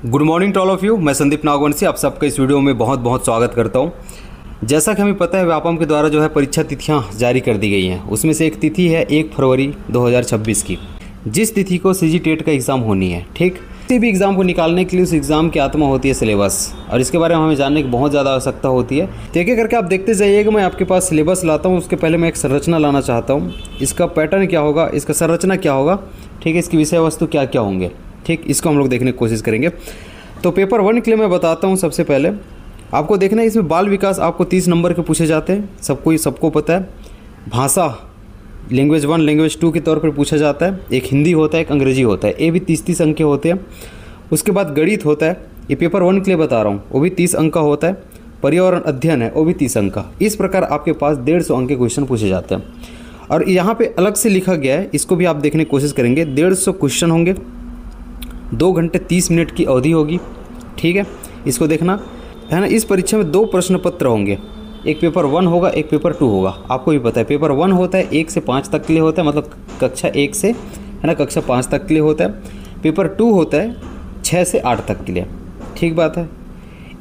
Good morning to all of you. मैं संदीप नागवंशी आप सबका इस वीडियो में बहुत बहुत स्वागत करता हूं। जैसा कि हमें पता है व्यापम के द्वारा जो है परीक्षा तिथियां जारी कर दी गई हैं। उसमें से एक तिथि है 1 फरवरी 2026 की, जिस तिथि को सीजी टेट का एग्ज़ाम होनी है। ठीक, किसी भी एग्ज़ाम को निकालने के लिए उस एग्ज़ाम की आत्मा होती है सिलेबस, और इसके बारे में हमें जानने की बहुत ज़्यादा आवश्यकता होती है। तो एक करके आप देखते जाइएगा। मैं आपके पास सिलेबस लाता हूँ, उसके पहले मैं एक संरचना लाना चाहता हूँ। इसका पैटर्न क्या होगा, इसका संरचना क्या होगा, ठीक है, इसकी विषय वस्तु क्या क्या होंगे, ठीक, इसको हम लोग देखने की कोशिश करेंगे। तो पेपर 1 के लिए मैं बताता हूँ। सबसे पहले आपको देखना है, इसमें बाल विकास आपको 30 नंबर के पूछे जाते हैं, सबको पता है। भाषा लैंग्वेज 1 लैंग्वेज 2 के तौर पर पूछा जाता है। एक हिंदी होता है, एक अंग्रेजी होता है, ये भी 30 अंक के होते हैं। उसके बाद गणित होता है, ये पेपर 1 के लिए बता रहा हूँ, वो भी 30 अंक का होता है। पर्यावरण अध्ययन है, वो भी 30 अंक का। इस प्रकार आपके पास 150 अंक के क्वेश्चन पूछे जाते हैं। और यहाँ पे अलग से लिखा गया है, इसको भी आप देखने की कोशिश करेंगे। 150 क्वेश्चन होंगे, 2 घंटे 30 मिनट की अवधि होगी, ठीक है, इसको देखना है ना। इस परीक्षा में 2 प्रश्न पत्र होंगे, एक पेपर 1 होगा, एक पेपर 2 होगा। आपको भी पता है पेपर 1 होता है 1 से 5 तक के लिए होता है, मतलब कक्षा 1 से है ना कक्षा 5 तक के लिए होता है। पेपर 2 होता है 6 से 8 तक के लिए, ठीक बात है।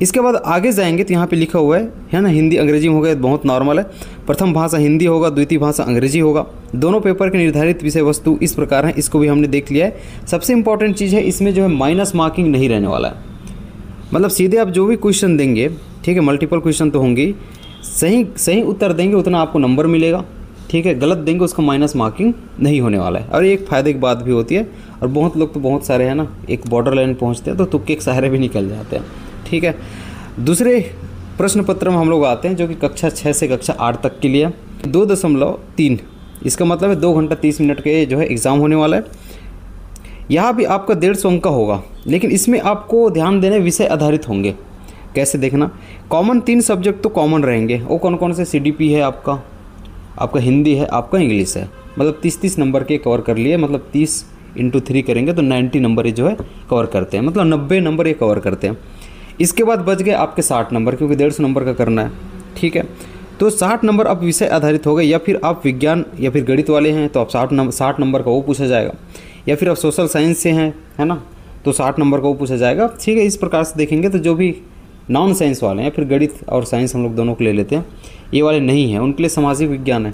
इसके बाद आगे जाएंगे तो यहाँ पे लिखा हुआ है ना, हिंदी अंग्रेजी में होगा, बहुत नॉर्मल है। प्रथम भाषा हिंदी होगा, द्वितीय भाषा अंग्रेजी होगा। दोनों पेपर के निर्धारित विषय वस्तु इस प्रकार हैं, इसको भी हमने देख लिया है। सबसे इंपॉर्टेंट चीज़ है, इसमें जो है माइनस मार्किंग नहीं रहने वाला है। मतलब सीधे आप जो भी क्वेश्चन देंगे, ठीक है, मल्टीपल क्वेश्चन तो होंगे, सही उत्तर देंगे उतना आपको नंबर मिलेगा, ठीक है। गलत देंगे उसका माइनस मार्किंग नहीं होने वाला है। और एक फ़ायदे की बात भी होती है, और बहुत लोग तो बहुत सारे हैं ना, एक बॉर्डर लाइन पहुँचते हैं तो तुक्के के सहारे भी निकल जाते हैं, ठीक है। दूसरे प्रश्न पत्र में हम लोग आते हैं, जो कि कक्षा 6 से कक्षा 8 तक के लिए 2.3, इसका मतलब है 2 घंटा 30 मिनट के जो है एग्ज़ाम होने वाला है। यहाँ भी आपका 150 अंक का होगा, लेकिन इसमें आपको ध्यान देने विषय आधारित होंगे। कैसे देखना, कॉमन 3 सब्जेक्ट तो कॉमन रहेंगे। वो कौन कौन से? CDP है आपका हिंदी है, आपका इंग्लिश है। मतलब 30-30 नंबर के कवर कर लिए, मतलब 30 × 3 करेंगे तो 90 नंबर ये जो है कवर करते हैं, मतलब 90 नंबर ये कवर करते हैं। इसके बाद बच गए आपके 60 नंबर, क्योंकि 150 नंबर का करना है, ठीक है। तो 60 नंबर अब विषय आधारित हो गए, या फिर आप विज्ञान या फिर गणित वाले हैं तो आप 60 नंबर का वो पूछा जाएगा, या फिर आप सोशल साइंस से हैं, है ना, तो 60 नंबर का वो पूछा जाएगा, ठीक है। इस प्रकार से देखेंगे तो जो भी नॉन साइंस वाले हैं, फिर गणित और साइंस हम लोग दोनों को ले लेते हैं, ये वाले नहीं हैं, उनके लिए सामाजिक विज्ञान है।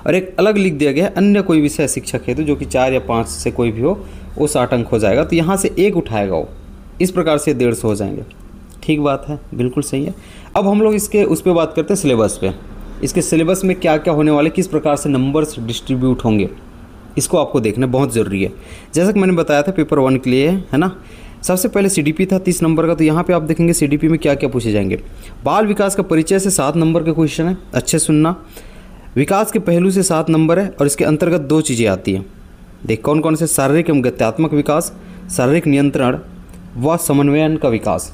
और एक अलग लिख दिया गया है अन्य कोई विषय शिक्षक हेतु, जो कि 4 या 5 से कोई भी हो, वो 60 अंक हो जाएगा। तो यहाँ से 1 उठाएगा वो, इस प्रकार से 150 हो जाएंगे, ठीक बात है, बिल्कुल सही है। अब हम लोग इसके उस पर बात करते हैं, सिलेबस पे। इसके सिलेबस में क्या क्या होने वाले, किस प्रकार से नंबर्स डिस्ट्रीब्यूट होंगे, इसको आपको देखना बहुत ज़रूरी है। जैसा कि मैंने बताया था पेपर 1 के लिए, है ना। सबसे पहले CDP था 30 नंबर का, तो यहाँ पे आप देखेंगे CDP में क्या क्या पूछे जाएंगे। बाल विकास का परिचय से 7 नंबर के क्वेश्चन है, अच्छे सुनना। विकास के पहलू से 7 नंबर है, और इसके अंतर्गत 2 चीज़ें आती हैं। देख कौन कौन से, शारीरिक एवं गत्यात्मक विकास, शारीरिक नियंत्रण व समन्वयन का विकास,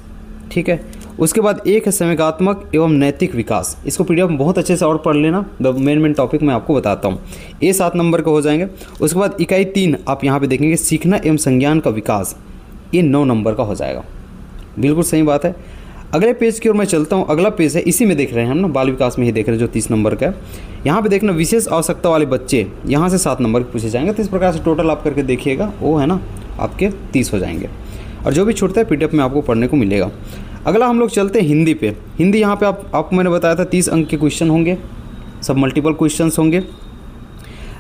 ठीक है। उसके बाद एक है संवेगात्मक एवं नैतिक विकास। इसको PDF में बहुत अच्छे से और पढ़ लेना, मेन टॉपिक मैं आपको बताता हूँ। ये 7 नंबर के हो जाएंगे। उसके बाद इकाई 3 आप यहाँ पे देखेंगे, सीखना एवं संज्ञान का विकास, ये 9 नंबर का हो जाएगा, बिल्कुल सही बात है। अगले पेज की ओर मैं चलता हूँ। अगला पेज है, इसी में देख रहे हैं हम ना, बाल विकास में ही देख रहे हैं, जो 30 नंबर का है। यहाँ पे देखना विशेष आवश्यकता वाले बच्चे, यहाँ से 7 नंबर के पूछे जाएंगे। तो इस प्रकार से टोटल आप करके देखिएगा, वो है ना आपके 30 हो जाएंगे, और जो भी छूटता है PDF में आपको पढ़ने को मिलेगा। अगला हम लोग चलते हैं हिंदी पे। हिंदी यहाँ पे आपको मैंने बताया था 30 अंक के क्वेश्चन होंगे, सब मल्टीपल क्वेश्चंस होंगे,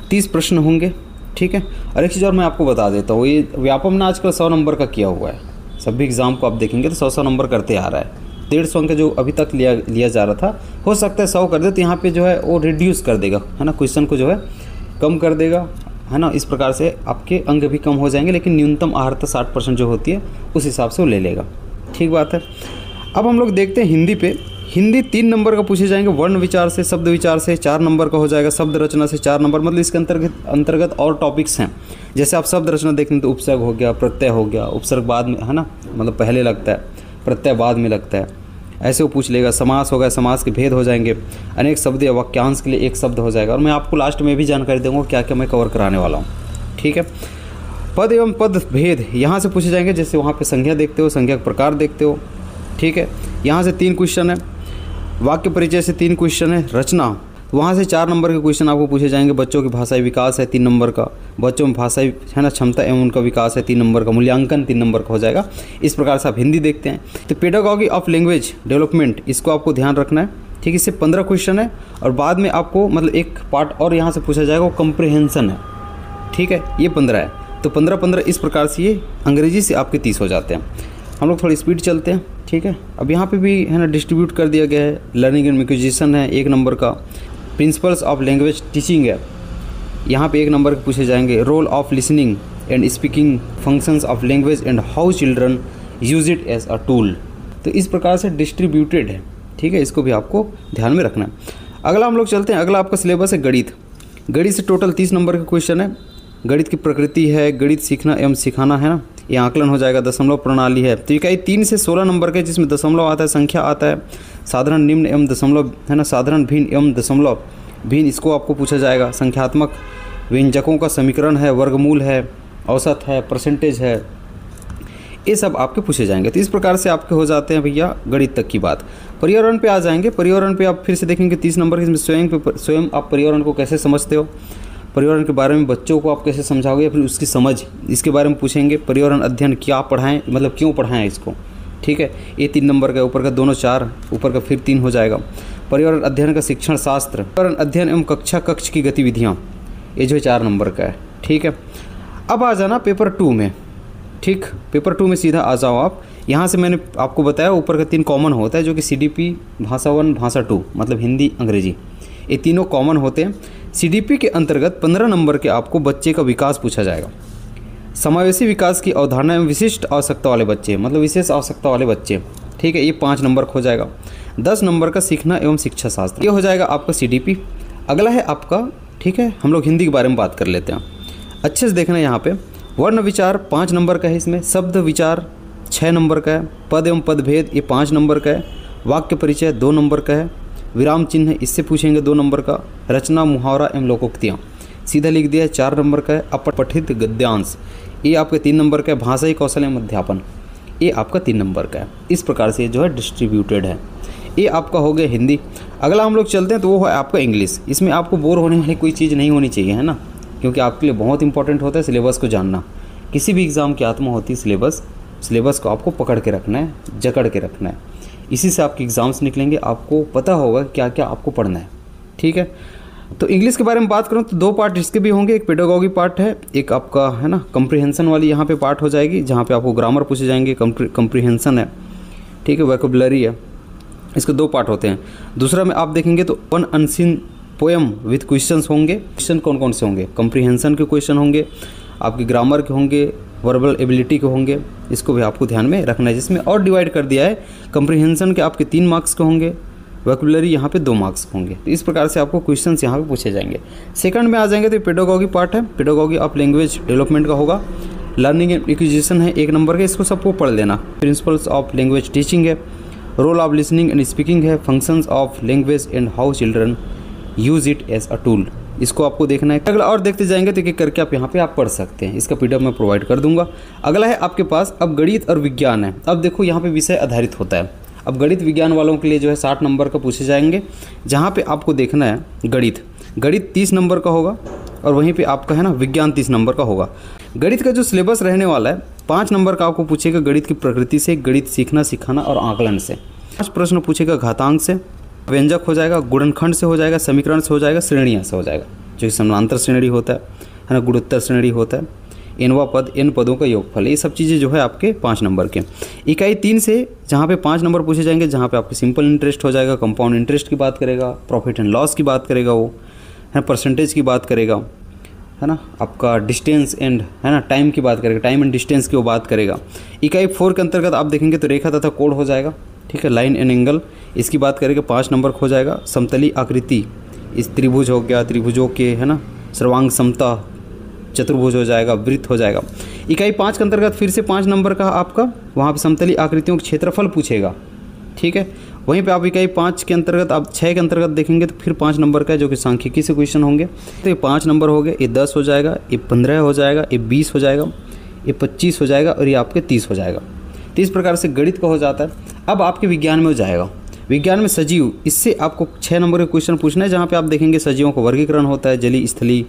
30 प्रश्न होंगे, ठीक है। और एक चीज़ और मैं आपको बता देता हूँ, ये व्यापम ने आजकल 100 नंबर का किया हुआ है। सभी एग्ज़ाम को आप देखेंगे तो 100 नंबर करते आ रहा है। 150 अंक जो अभी तक लिया जा रहा था, हो सकता है 100 कर दे, तो यहाँ पर जो है वो रिड्यूस कर देगा, है ना, क्वेश्चन को जो है कम कर देगा, है ना। इस प्रकार से आपके अंक भी कम हो जाएंगे, लेकिन न्यूनतम अर्हता 60% जो होती है उस हिसाब से वो ले लेगा, ठीक बात है। अब हम लोग देखते हैं हिंदी पे। हिंदी 3 नंबर का पूछे जाएंगे, वर्ण विचार से, शब्द विचार से 4 नंबर का हो जाएगा, शब्द रचना से 4 नंबर। मतलब इसके अंतर्गत और टॉपिक्स हैं। जैसे आप शब्द रचना देखें तो उपसर्ग हो गया, प्रत्यय हो गया, उपसर्ग बाद में, है ना, मतलब पहले लगता है, प्रत्यय बाद में लगता है, ऐसे वो पूछ लेगा। समास हो गया, समास के भेद हो जाएंगे। अनेक शब्द या वाक्यांश के लिए एक शब्द हो जाएगा, और मैं आपको लास्ट में भी जानकारी दूंगा क्या क्या मैं कवर कराने वाला हूँ, ठीक है। पद एवं पद भेद यहाँ से पूछे जाएंगे, जैसे वहाँ पे संज्ञा देखते हो, संज्ञा का प्रकार देखते हो, ठीक है। यहाँ से 3 क्वेश्चन है। वाक्य परिचय से 3 क्वेश्चन है। रचना तो वहाँ से 4 नंबर के क्वेश्चन आपको पूछे जाएंगे। बच्चों की भाषाई विकास है 3 नंबर का, बच्चों में भाषाई है ना क्षमता एवं उनका विकास है 3 नंबर का, मूल्यांकन 3 नंबर का हो जाएगा। इस प्रकार से आप हिंदी देखते हैं। तो पेडागॉजी ऑफ लैंग्वेज डेवलपमेंट, इसको आपको ध्यान रखना है, ठीक है। इससे 15 क्वेश्चन है और बाद में आपको मतलब एक पार्ट और यहाँ से पूछा जाएगा, वो कम्प्रिहेंशन है, ठीक है। ये 15 है, तो 15-15 इस प्रकार से ये अंग्रेजी से आपके 30 हो जाते हैं। हम लोग थोड़ी स्पीड चलते हैं, ठीक है। अब यहाँ पे भी है ना डिस्ट्रीब्यूट कर दिया गया है। लर्निंग एंड एक्विजिशन है 1 नंबर का, प्रिंसिपल्स ऑफ लैंग्वेज टीचिंग है, यहाँ पे 1 नंबर के पूछे जाएंगे। Role of listening and speaking, functions of language and how children use it as a tool. तो इस प्रकार से डिस्ट्रीब्यूटेड है, ठीक है। इसको भी आपको ध्यान में रखना है। अगला हम लोग चलते हैं, अगला आपका सिलेबस है गणित। गणित से टोटल 30 नंबर का क्वेश्चन है। गणित की प्रकृति है, गणित सीखना एवं सिखाना है ना, ये आकलन हो जाएगा। दशमलव प्रणाली है, तो इकाई 3 से 16 नंबर के, जिसमें दशमलव आता है, संख्या आता है, साधारण निम्न एवं दशमलव है ना, साधारण भिन्न एवं दशमलव भिन्न, इसको आपको पूछा जाएगा। संख्यात्मक व्यंजकों का समीकरण है, वर्गमूल है, औसत है, परसेंटेज है, ये सब आपके पूछे जाएंगे। तो इस प्रकार से आपके हो जाते हैं भैया गणित तक की बात। पर्यावरण पे आ जाएंगे। पर्यावरण पे आप फिर से देखेंगे 30 नंबर के, इसमें स्वयं आप पर्यावरण को कैसे समझते हो, पर्यावरण के बारे में बच्चों को आप कैसे समझाओगे, फिर उसकी समझ, इसके बारे में पूछेंगे। पर्यावरण अध्ययन क्या पढ़ाएं, मतलब क्यों पढ़ाएं इसको, ठीक है। ये 3 नंबर का, ऊपर का दोनों 4, ऊपर का फिर 3 हो जाएगा। पर्यावरण अध्ययन का शिक्षण शास्त्र, पर्यावरण अध्ययन एवं कक्ष की गतिविधियाँ, ये जो 4 नंबर का है, ठीक है। अब आ जाना पेपर 2 में, ठीक। पेपर 2 में सीधा आ जाओ आप। यहाँ से मैंने आपको बताया ऊपर का 3 कॉमन होता है, जो कि CDP, भाषा 1, भाषा 2, मतलब हिंदी अंग्रेजी, ये तीनों कॉमन होते हैं। CDP के अंतर्गत 15 नंबर के आपको बच्चे का विकास पूछा जाएगा। समावेशी विकास की अवधारणा एवं विशिष्ट आवश्यकता वाले बच्चे, मतलब विशेष आवश्यकता वाले बच्चे, ठीक है, ये 5 नंबर हो जाएगा। 10 नंबर का सीखना एवं शिक्षा शास्त्र, ये हो जाएगा आपका CDP। अगला है आपका, ठीक है, हम लोग हिंदी के बारे में बात कर लेते हैं। अच्छे से देखना यहाँ पे, वर्ण विचार 5 नंबर का है, इसमें शब्द विचार 6 नंबर का है, पद एवं पदभेद ये 5 नंबर का है, वाक्य परिचय 2 नंबर का है, विराम चिन्ह इससे पूछेंगे 2 नंबर का, रचना मुहावरा एवं लोकोक्तियाँ सीधा लिख दिया है 4 नंबर का है, अपठित गद्यांश ये आपके 3 नंबर का है, भाषाई कौशल एवं अध्यापन ये आपका 3 नंबर का है। इस प्रकार से जो है डिस्ट्रीब्यूटेड है। ये आपका हो गया हिंदी। अगला हम लोग चलते हैं तो वो है आपका इंग्लिश। इसमें आपको बोर होने वाली कोई चीज़ नहीं होनी चाहिए, है ना, क्योंकि आपके लिए बहुत इंपॉर्टेंट होता है सिलेबस को जानना। किसी भी एग्ज़ाम की आत्मा होती है सिलेबस को आपको पकड़ के रखना है, जकड़ के रखना है। इसी से आपके एग्ज़ाम्स निकलेंगे, आपको पता होगा क्या क्या आपको पढ़ना है, ठीक है। तो इंग्लिश के बारे में बात करूँ तो 2 पार्ट इसके भी होंगे, एक पेडागॉजी पार्ट है, एक आपका है ना कम्प्रीहेंशन वाली यहाँ पे पार्ट हो जाएगी, जहाँ पे आपको ग्रामर पूछे जाएंगे, कम्प्रीहेंशन है, ठीक है, वोकैबुलरी है। इसके 2 पार्ट होते हैं। दूसरा में आप देखेंगे तो one unseen poem with questions होंगे। क्वेश्चन कौन कौन से होंगे, कम्प्रीहेंशन के क्वेश्चन होंगे, आपके ग्रामर के होंगे, वर्बल एबिलिटी के होंगे, इसको भी आपको ध्यान में रखना है। जिसमें और डिवाइड कर दिया है, कम्प्रीहेंशन के आपके 3 मार्क्स के होंगे, वोकैबुलरी यहाँ पे 2 मार्क्स होंगे। तो इस प्रकार से आपको क्वेश्चंस यहाँ पे पूछे जाएंगे। सेकंड में आ जाएंगे तो पेडागॉजी पार्ट है, पेडागॉजी ऑफ लैंग्वेज डेवलपमेंट का होगा। लर्निंग एंड एक्विजिशन है 1 नंबर का, इसको सबको पढ़ लेना। प्रिंसिपल्स ऑफ लैंग्वेज टीचिंग है, role of listening and speaking है, functions of language and how children use it as a tool, इसको आपको देखना है। अगला और देखते जाएंगे तो एक करके आप यहाँ पे आप पढ़ सकते हैं। इसका PDF मैं प्रोवाइड कर दूंगा। अगला है आपके पास अब गणित और विज्ञान है। अब देखो यहाँ पे विषय आधारित होता है। अब गणित विज्ञान वालों के लिए जो है 60 नंबर का पूछे जाएंगे, जहाँ पे आपको देखना है गणित 30 नंबर का होगा और वहीं पे आपका है ना विज्ञान 30 नंबर का होगा। गणित का जो सिलेबस रहने वाला है 5 नंबर का आपको पूछेगा गणित की प्रकृति से, गणित सीखना सिखाना और आकलन से। 5 प्रश्न पूछेगा घातांक से, व्यंजक हो जाएगा, गुणनखंड से हो जाएगा, समीकरण से हो जाएगा, श्रेणियाँ से हो जाएगा, जो कि समानांतर श्रेणी होता है ना, गुणोत्तर श्रेणी होता है, एनवा पद, एन पदों का योगफल, ये सब चीज़ें जो है आपके 5 नंबर के। इकाई 3 से जहाँ पे 5 नंबर पूछे जाएंगे, जहाँ पे आपके सिंपल इंटरेस्ट हो जाएगा, कंपाउंड इंटरेस्ट की बात करेगा, प्रॉफिट एंड लॉस की बात करेगा, वो है परसेंटेज की बात करेगा, है ना, आपका डिस्टेंस एंड है ना टाइम की बात करेगा, टाइम एंड डिस्टेंस की वो बात करेगा। इकाई 4 के अंतर्गत आप देखेंगे तो रेखा तथा कोण हो जाएगा, ठीक है, लाइन एंड एंगल इसकी बात करेंगे, 5 नंबर हो जाएगा। समतली आकृति, इस त्रिभुज हो गया, त्रिभुजों के है ना सर्वांग समता, चतुर्भुज हो जाएगा, वृत्त हो जाएगा। इकाई 5 के अंतर्गत फिर से 5 नंबर का आपका वहाँ पे समतली आकृतियों का क्षेत्रफल पूछेगा, ठीक है। वहीं पे आप इकाई 5 के अंतर्गत आप 6 के अंतर्गत देखेंगे तो फिर 5 नंबर का है, जो कि सांख्यिकी से क्वेश्चन होंगे। तो ये 5 नंबर हो गए, ये 10 हो जाएगा, ये 15 हो जाएगा, ये 20 हो जाएगा, ये 25 हो जाएगा और ये आपके 30 हो जाएगा। तो इस प्रकार से गणित का हो जाता है। अब आपके विज्ञान में हो जाएगा। विज्ञान में सजीव, इससे आपको 6 नंबर के क्वेश्चन पूछना है, जहाँ पे आप देखेंगे सजीवों का वर्गीकरण होता है, जली स्थली,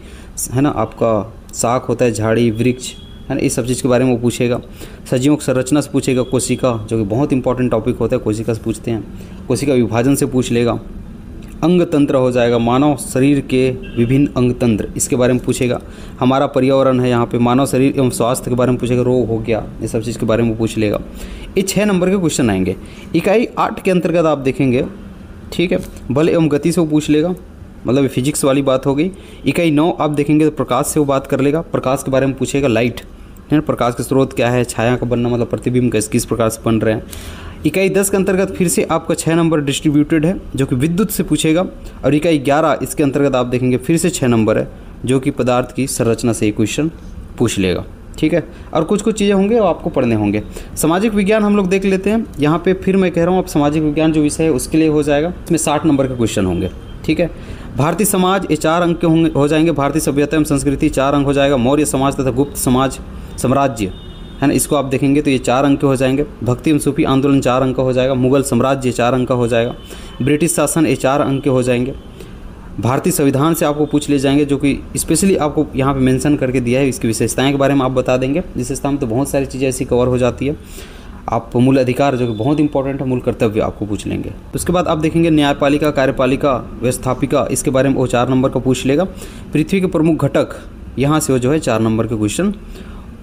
है ना, आपका शाख होता है, झाड़ी वृक्ष, है ना, इस सब चीज़ के बारे में वो पूछेगा। सजीवों की संरचना से पूछेगा, कोशिका जो कि बहुत इंपॉर्टेंट टॉपिक होता है, कोशिका से पूछते हैं, कोशिका विभाजन से पूछ लेगा। अंग तंत्र हो जाएगा, मानव शरीर के विभिन्न अंग तंत्र, इसके बारे में पूछेगा। हमारा पर्यावरण है, यहाँ पे मानव शरीर एवं स्वास्थ्य के बारे में पूछेगा, रोग हो गया, ये सब चीज़ के बारे में पूछ लेगा। ये 6 नंबर के क्वेश्चन आएंगे। इकाई 8 के अंतर्गत आप देखेंगे, ठीक है, बल एवं गति से वो पूछ लेगा, मतलब फिजिक्स वाली बात हो गई। इकाई 9 आप देखेंगे तो प्रकाश से वो बात कर लेगा, प्रकाश के बारे में पूछेगा, लाइट, है ना, प्रकाश के स्रोत क्या है, छाया का बनना, मतलब प्रतिबिंब किस प्रकार से बन रहे हैं। इकाई 10 के अंतर्गत फिर से आपका 6 नंबर डिस्ट्रीब्यूटेड है, जो कि विद्युत से पूछेगा। और इकाई 11 इसके अंतर्गत आप देखेंगे फिर से 6 नंबर है, जो कि पदार्थ की संरचना से एक क्वेश्चन पूछ लेगा, ठीक है। और कुछ चीज़ें होंगे वो आपको पढ़ने होंगे। सामाजिक विज्ञान हम लोग देख लेते हैं। यहाँ पे फिर मैं कह रहा हूँ, अब सामाजिक विज्ञान जो विषय है उसके लिए हो जाएगा, इसमें 60 नंबर के क्वेश्चन होंगे, ठीक है। भारतीय समाज, ये 4 अंक के हो जाएंगे। भारतीय सभ्यता एवं संस्कृति 4 अंक हो जाएगा। मौर्य समाज तथा गुप्त समाज साम्राज्य, है ना, इसको आप देखेंगे तो ये 4 अंक के हो जाएंगे। भक्ति एवं सूफी आंदोलन 4 अंक का हो जाएगा। मुगल साम्राज्य 4 अंक का हो जाएगा। ब्रिटिश शासन ये 4 अंक के हो जाएंगे। भारतीय संविधान से आपको पूछ ले जाएंगे, जो कि स्पेशली आपको यहाँ पे मेंशन करके दिया है, इसकी विशेषताएं के बारे में आप बता देंगे। विशेषता में तो बहुत सारी चीज़ें ऐसी कवर हो जाती है। आप मूल अधिकार जो कि बहुत इंपॉर्टेंट है, मूल कर्तव्य आपको पूछ लेंगे। उसके बाद आप देखेंगे न्यायपालिका, कार्यपालिका, व्यवस्थापिका, इसके बारे में वो 4 नंबर का पूछ लेगा। पृथ्वी के प्रमुख घटक, यहाँ से वो जो है 4 नंबर के क्वेश्चन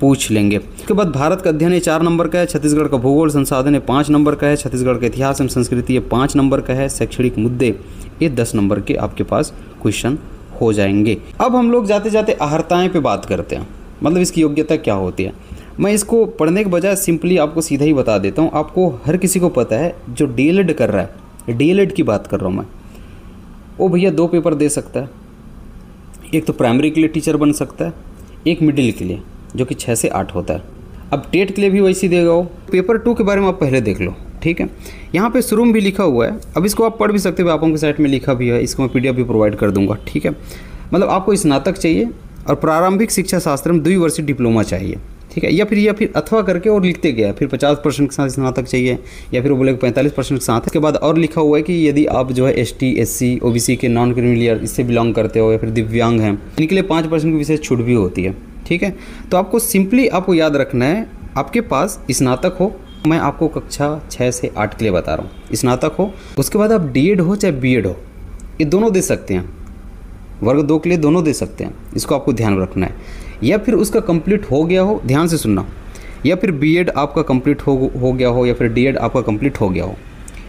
पूछ लेंगे। उसके बाद भारत का अध्ययन ये 4 नंबर का है। छत्तीसगढ़ का भूगोल संसाधन ये 5 नंबर का है। छत्तीसगढ़ का इतिहास एवं संस्कृति ये 5 नंबर का है। शैक्षणिक मुद्दे ये 10 नंबर के आपके पास क्वेश्चन हो जाएंगे। अब हम लोग जाते जाते अहर्ताएँ पे बात करते हैं, मतलब इसकी योग्यता क्या होती है। मैं इसको पढ़ने के बजाय सिंपली आपको सीधा ही बता देता हूँ। आपको हर किसी को पता है जो डीएलएड कर रहा है, डीएलएड की बात कर रहा हूँ मैं, वो भैया 2 पेपर दे सकता है। एक तो प्राइमरी के लिए टीचर बन सकता है, एक मिडिल के लिए जो कि 6 से 8 होता है। अब टेट के लिए भी वैसे ही देगा वो। पेपर 2 के बारे में आप पहले देख लो, ठीक है। यहाँ पे शुरू में भी लिखा हुआ है, अब इसको आप पढ़ भी सकते हो, आपकी साइट में लिखा भी है, इसको मैं पीडीएफ भी प्रोवाइड कर दूंगा, ठीक है। मतलब आपको स्नातक चाहिए और प्रारंभिक शिक्षा शास्त्र में 2 वर्षीय डिप्लोमा चाहिए, ठीक है। या फिर अथवा करके और लिखते गया, फिर 50% के साथ स्नातक चाहिए, या फिर वो बोले 45% के साथ। इसके बाद और लिखा हुआ है कि यदि आप जो है एसटी, एससी, ओबीसी के नॉन क्रीमिलियर इससे बिलोंग करते हो, या फिर दिव्यांग हैं, इनके लिए 5% की विशेष छूट भी होती है, ठीक है। तो आपको सिंपली आपको याद रखना है, आपके पास स्नातक हो, मैं आपको कक्षा 6 से 8 के लिए बता रहा हूँ, स्नातक हो, उसके बाद आप डीएड हो चाहे बीएड हो, ये दोनों दे सकते हैं, वर्ग 2 के लिए दोनों दे सकते हैं, इसको आपको ध्यान रखना है। या फिर उसका कंप्लीट हो गया हो, ध्यान से सुनना, या फिर बीएड आपका कंप्लीट हो गया हो, या फिर डीएड आपका कंप्लीट हो गया हो,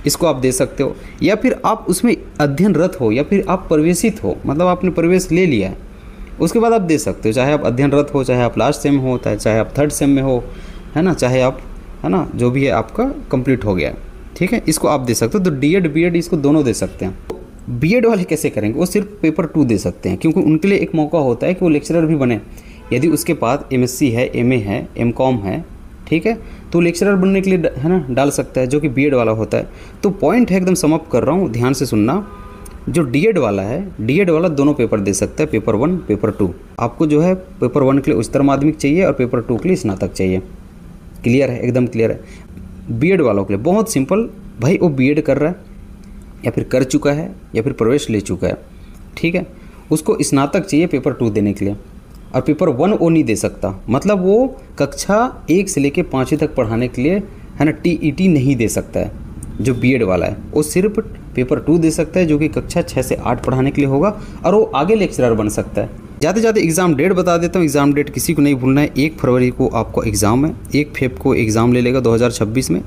इसको आप दे सकते हो। या फिर आप उसमें अध्ययनरत हो, या फिर आप प्रवेशित हो, मतलब आपने प्रवेश ले लिया है, उसके बाद आप दे सकते हो, चाहे आप अध्ययनरत हो, चाहे आप लास्ट सेम हो, चाहे आप 3rd सेम में हो, है ना, चाहे आप, है ना, जो भी है आपका कंप्लीट हो गया है, ठीक है, इसको आप दे सकते हो। तो डीएड बीएड इसको दोनों दे सकते हैं। बीएड वाले कैसे करेंगे, वो सिर्फ पेपर 2 दे सकते हैं, क्योंकि उनके लिए एक मौका होता है कि वो लेक्चरर भी बने। यदि उसके पास एमएससी है, एमए है, एमकॉम है, ठीक है, तो लेक्चरर बनने के लिए, है ना, डाल सकता है, जो कि बीएड वाला होता है। तो पॉइंट है, एकदम सम अप कर रहा हूँ, ध्यान से सुनना। जो डीएड वाला है, डीएड वाला दोनों पेपर दे सकता है, पेपर 1 पेपर 2। आपको जो है पेपर 1 के लिए उच्चतर माध्यमिक चाहिए और पेपर 2 के लिए स्नातक चाहिए। क्लियर है, एकदम क्लियर है। बीएड वालों के लिए बहुत सिंपल, भाई वो बीएड कर रहा है, या फिर कर चुका है, या फिर प्रवेश ले चुका है, ठीक है, उसको स्नातक चाहिए पेपर 2 देने के लिए, और पेपर 1 वो नहीं दे सकता। मतलब वो कक्षा 1 से लेकर 5वीं तक पढ़ाने के लिए, है ना, टीईटी नहीं दे सकता है। जो बीएड वाला है वो सिर्फ पेपर 2 दे सकता है, जो कि कक्षा 6 से 8 पढ़ाने के लिए होगा, और वो आगे लेक्चरर बन सकता है। जाते जाते एग्ज़ाम डेट बता देता हूँ। एग्ज़ाम डेट किसी को नहीं भूलना है। 1 फरवरी को आपको एग्ज़ाम है, 1 फेब को एग्ज़ाम ले लेगा 2026 में।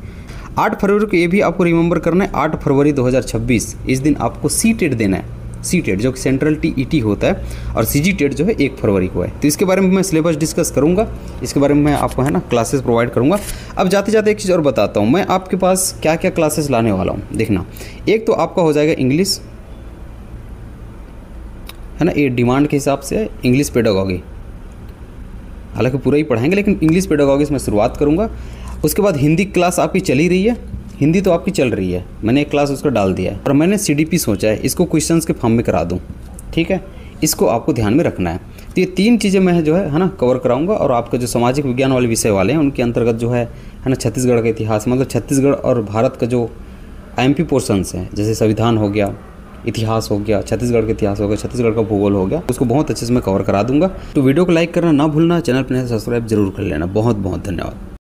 8 फरवरी को ये भी आपको रिमेंबर करना है, 8 फरवरी 2026 इस दिन आपको सीटेट देना है। सीटेट जो कि सेंट्रल टीईटी होता है, और सीजीटेट जो है 1 फरवरी को है। तो इसके बारे में मैं सिलेबस डिस्कस करूंगा, इसके बारे में मैं आपको, है ना, क्लासेस प्रोवाइड करूंगा। अब जाते जाते एक चीज़ और बताता हूं, मैं आपके पास क्या क्या क्लासेस लाने वाला हूं। देखना, एक तो आपका हो जाएगा इंग्लिश, है ना, ये डिमांड के हिसाब से इंग्लिश पेडागॉजी, हालांकि पूरा ही पढ़ाएंगे, लेकिन इंग्लिश पेडागॉजी से मैं शुरुआत करूँगा। उसके बाद हिंदी क्लास आपकी चल ही रही है, हिंदी तो आपकी चल रही है, मैंने एक क्लास उसका डाल दिया है, और मैंने सीडीपी सोचा है इसको क्वेश्चंस के फॉर्म में करा दूं, ठीक है, इसको आपको ध्यान में रखना है। तो ये 3 चीज़ें मैं जो है ना कवर कराऊंगा। और आपका जो सामाजिक विज्ञान वाले विषय वाले हैं उनके अंतर्गत जो है ना, छत्तीसगढ़ का इतिहास, मतलब छत्तीसगढ़ और भारत का जो एमपी पोर्शंस हैं, जैसे संविधान हो गया, इतिहास हो गया, छत्तीसगढ़ का इतिहास हो गया, छत्तीसगढ़ का भूगोल हो गया, उसको बहुत अच्छे से मैं कवर करा दूंगा। तो वीडियो को लाइक करना ना भूलना, चैनल पर सब्सक्राइब जरूर कर लेना। बहुत बहुत धन्यवाद।